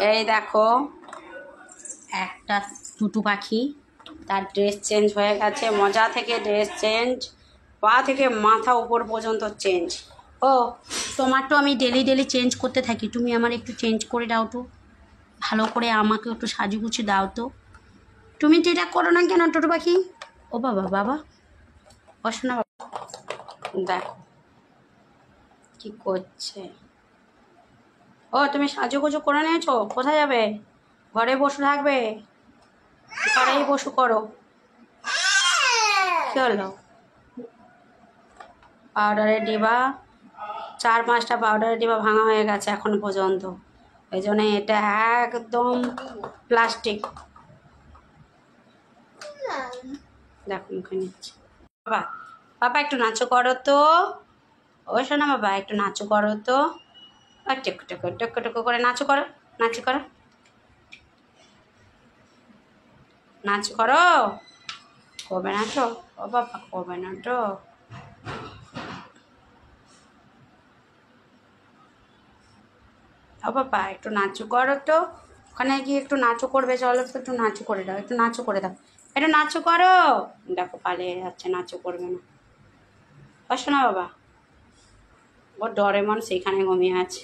এই দেখো একটা টুটু পাখি, তার ড্রেস চেঞ্জ হয়ে গেছে। মজা থেকে ড্রেস চেঞ্জ, পা থেকে মাথা উপর পর্যন্ত চেঞ্জ। ও তোমার তো আমি ডেলি ডেলি চেঞ্জ করতে থাকি, তুমি আমার একটু চেঞ্জ করে দাও তো, ভালো করে আমাকে একটু সাজুগুজু দাও তো। তুমি তো এটা করো না কেন টুটু পাখি? ও বাবা বাবা, বসো না বাবা। দেখো কি করছে। ও তুমি সাজুগুজু করে নিয়েছো? কোথায় যাবে? ঘরে বসে থাকবে? ঘরেই বসু করো। কি হলো? পাউডারের ডিবা, 4-5টা পাউডারের ডিবা ভাঙা হয়ে গেছে এখন পর্যন্ত, এই জন্য এটা একদম প্লাস্টিক। দেখো মুখে নিচ্ছে। বাবা বাবা একটু নাচো করো তো, ওই শোনা বাবা একটু নাচো করো তো, আর টেকো টেকো টেকো টেকো করে নাচো করো, নাচো করো, নাচ করো। কবে নাচো? ও বাবা কবে নাচো? ও বাবা একটু নাচু করো তো, ওখানে গিয়ে একটু নাচু করবে, চলো তো একটু নাচু করে দাও, একটু নাচু করে দাও, একটু নাচু করো। দেখো পালিয়ে যাচ্ছে, নাচু করবে না। বসো না বাবা, ওর ডরে মন সেইখানে ঘুমিয়ে আছে।